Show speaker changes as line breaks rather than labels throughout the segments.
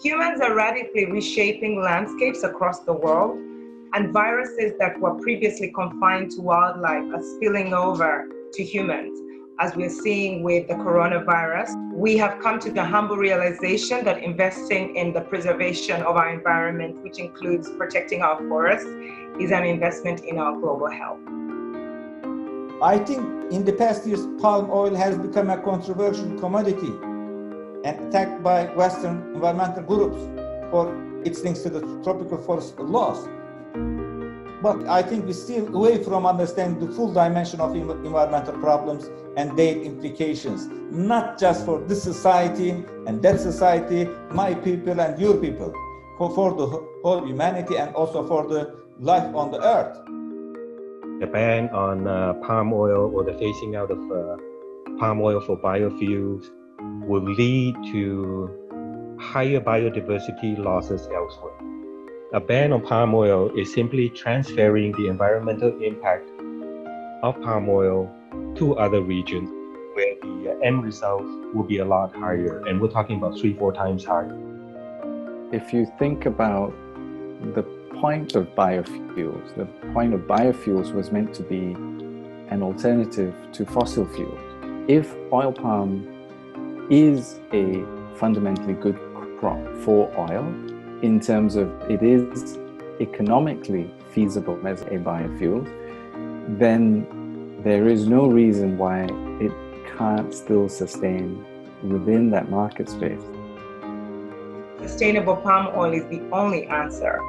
Humans are radically reshaping landscapes across the world, and viruses that were previously confined to wildlife are spilling over to humans. As we're seeing with the coronavirus, we have come to the humble realization that investing in the preservation of our environment, which includes protecting our forests, is an investment in our global health.
I think in the past years, palm oil has become a controversial commodity and attacked by Western environmental groups for its links to the tropical forest laws. But I think we're still away from understanding the full dimension of environmental problems and their implications, not just for this society and that society, my people and your people, for the whole humanity and also for the life on the earth.
The ban on palm oil or the phasing out of palm oil for biofuels will lead to higher biodiversity losses elsewhere. A ban on palm oil is simply transferring the environmental impact of palm oil to other regions where the end result will be a lot higher, and we're talking about 3-4 times higher.
If you think about the point of biofuels, the point of biofuels was meant to be an alternative to fossil fuels. If oil palm is a fundamentally good crop for oil, in terms of it is economically feasible as a biofuel, then there is no reason why it can't still sustain within that market space.
Sustainable palm oil is the only answer.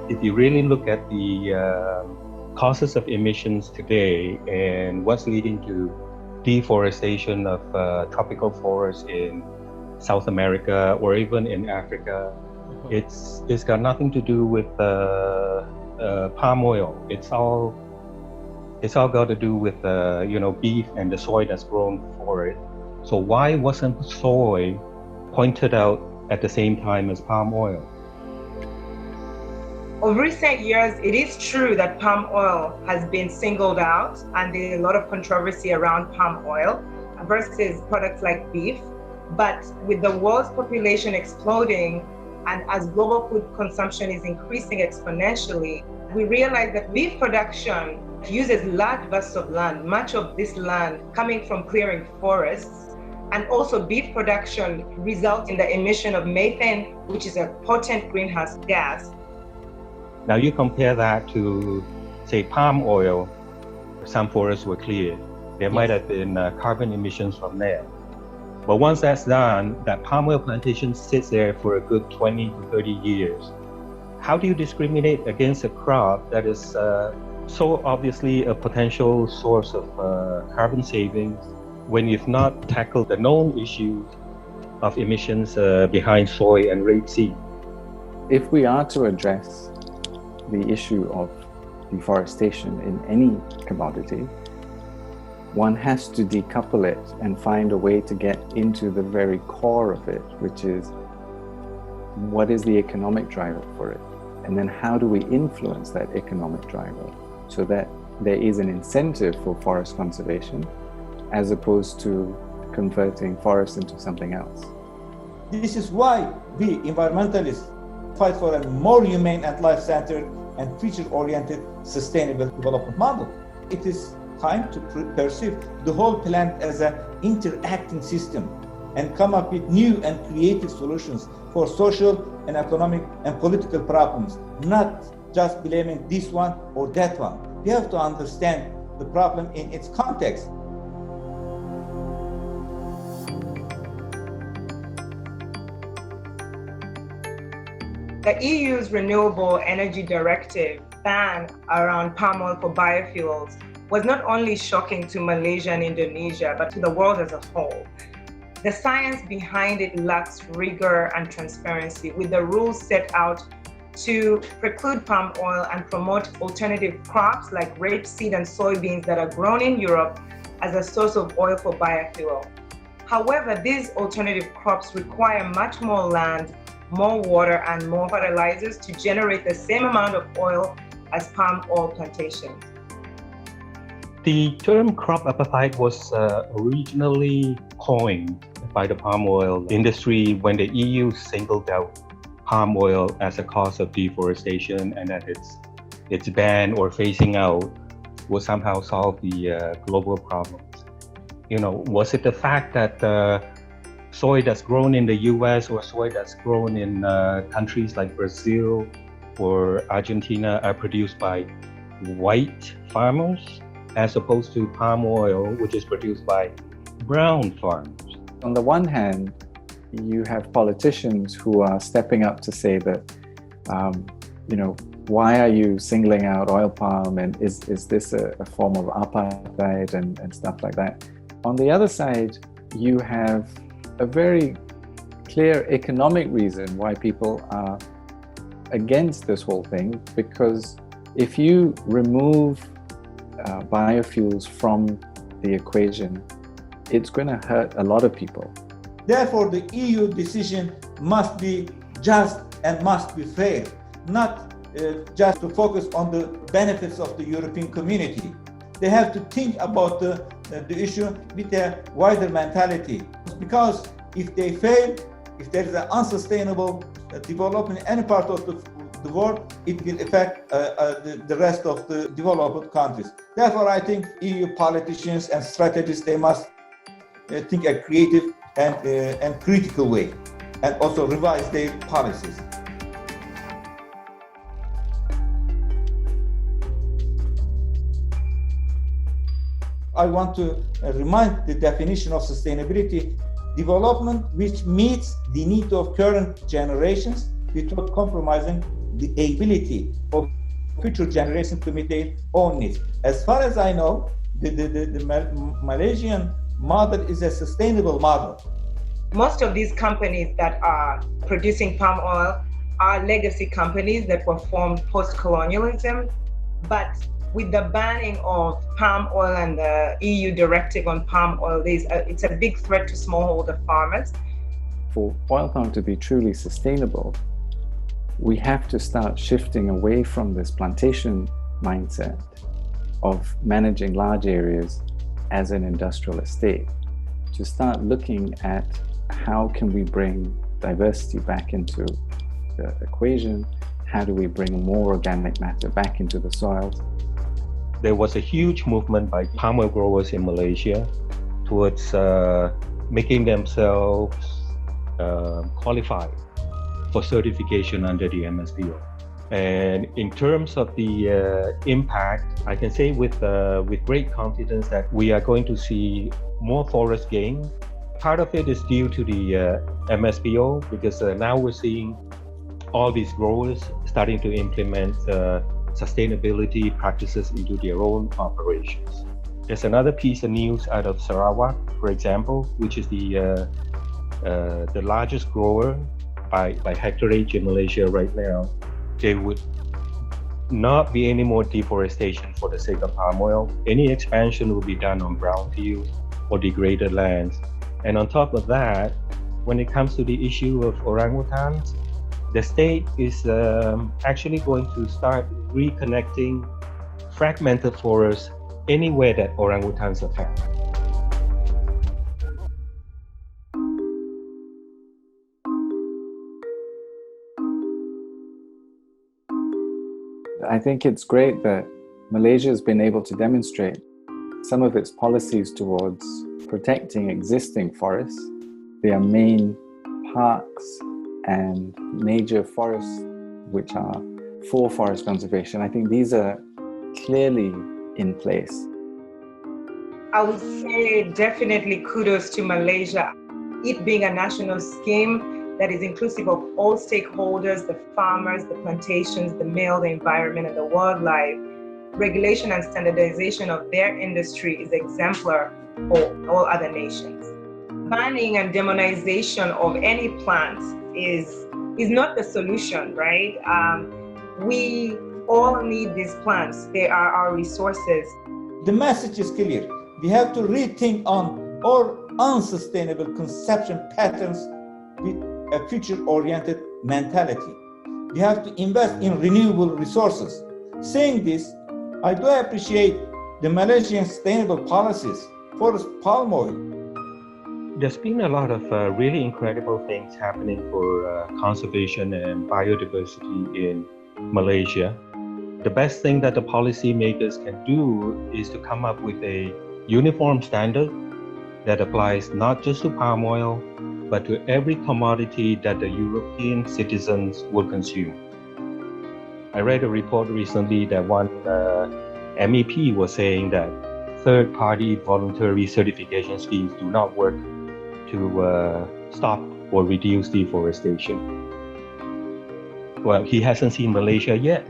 If you really look at the causes of emissions today and what's leading to deforestation of tropical forests in South America or even in Africa, it's got nothing to do with palm oil. It's all got to do with beef and the soy that's grown for it. So why wasn't soy pointed out at the same time as palm oil?
Over recent years, it is true that palm oil has been singled out, and there's a lot of controversy around palm oil versus products like beef. But with the world's population exploding and as global food consumption is increasing exponentially, we realize that beef production uses large vast of land, much of this land coming from clearing forests. And also beef production results in the emission of methane, which is a potent greenhouse gas.
Now you compare that to, say, palm oil. Some forests were cleared. There might have been carbon emissions from there. But once that's done, that palm oil plantation sits there for a good 20 to 30 years. How do you discriminate against a crop that is so obviously a potential source of carbon savings when you've not tackled the known issues of emissions behind soy and rapeseed?
If we are to address the issue of deforestation in any commodity, one has to decouple it and find a way to get into the very core of it, which is what is the economic driver for it? And then how do we influence that economic driver so that there is an incentive for forest conservation as opposed to converting forests into something else?
This is why we environmentalists fight for a more humane and life-centered and future-oriented sustainable development model. It is time to perceive the whole planet as an interacting system and come up with new and creative solutions for social and economic and political problems, not just blaming this one or that one. We have to understand the problem in its context.
The EU's Renewable Energy Directive ban around palm oil for biofuels was not only shocking to Malaysia and Indonesia, but to the world as a whole. The science behind it lacks rigor and transparency, with the rules set out to preclude palm oil and promote alternative crops like rapeseed and soybeans that are grown in Europe as a source of oil for biofuel. However, these alternative crops require much more land more water, and more fertilizers to generate the same amount of oil as palm oil plantations.
The term crop apartheid was originally coined by the palm oil industry when the EU singled out palm oil as a cause of deforestation, and that its ban or phasing out will somehow solve the global problems. You know, was it the fact that soy that's grown in the US or soy that's grown in countries like Brazil or Argentina are produced by white farmers as opposed to palm oil, which is produced by brown farmers?
On the one hand, you have politicians who are stepping up to say that, why are you singling out oil palm, and is this a form of apartheid and stuff like that. On the other side, you have a very clear economic reason why people are against this whole thing, because if you remove biofuels from the equation, it's going to hurt a lot of people.
Therefore, the EU decision must be just and must be fair, not just to focus on the benefits of the European community. They have to think about the issue with a wider mentality. Because if they fail, if there is an unsustainable development in any part of the world, it will affect the rest of the developed countries. Therefore, I think EU politicians and strategists, they must think a creative and critical way, and also revise their policies. I want to remind the definition of sustainability: development which meets the need of current generations without compromising the ability of future generations to meet their own needs. As far as I know, the Malaysian model is a sustainable model.
Most of these companies that are producing palm oil are legacy companies that were formed post-colonialism, but with the banning of palm oil and the EU directive on palm oil, it's a big threat to smallholder farmers.
For oil palm to be truly sustainable, we have to start shifting away from this plantation mindset of managing large areas as an industrial estate, to start looking at how can we bring diversity back into the equation, how do we bring more organic matter back into the soils.
There was a huge movement by palm oil growers in Malaysia towards making themselves qualified for certification under the MSPO. And in terms of the impact, I can say with great confidence that we are going to see more forest gain. Part of it is due to the MSPO, because now we're seeing all these growers starting to implement sustainability practices into their own operations. There's another piece of news out of Sarawak, for example, which is the largest grower by hectareage in Malaysia right now. There would not be any more deforestation for the sake of palm oil. Any expansion will be done on brownfields or degraded lands. And on top of that, when it comes to the issue of orangutans, the state is actually going to start reconnecting fragmented forests anywhere that orangutans are found.
I think it's great that Malaysia has been able to demonstrate some of its policies towards protecting existing forests, their main parks and major forests, which are for forest conservation. I think these are clearly in place.
I would say definitely kudos to Malaysia. It being a national scheme that is inclusive of all stakeholders, the farmers, the plantations, the mill, the environment, and the wildlife. Regulation and standardization of their industry is exemplar for all other nations. Banning and demonization of any plants is not the solution, right? We all need these plants. They are our resources.
The message is clear. We have to rethink on our unsustainable consumption patterns with a future-oriented mentality. We have to invest in renewable resources. Saying this, I do appreciate the Malaysian sustainable policies for palm oil.
There's been a lot of really incredible things happening for conservation and biodiversity in Malaysia. The best thing that the policymakers can do is to come up with a uniform standard that applies not just to palm oil, but to every commodity that the European citizens will consume. I read a report recently that one MEP was saying that third-party voluntary certification schemes do not work to stop or reduce deforestation. Well, he hasn't seen Malaysia yet,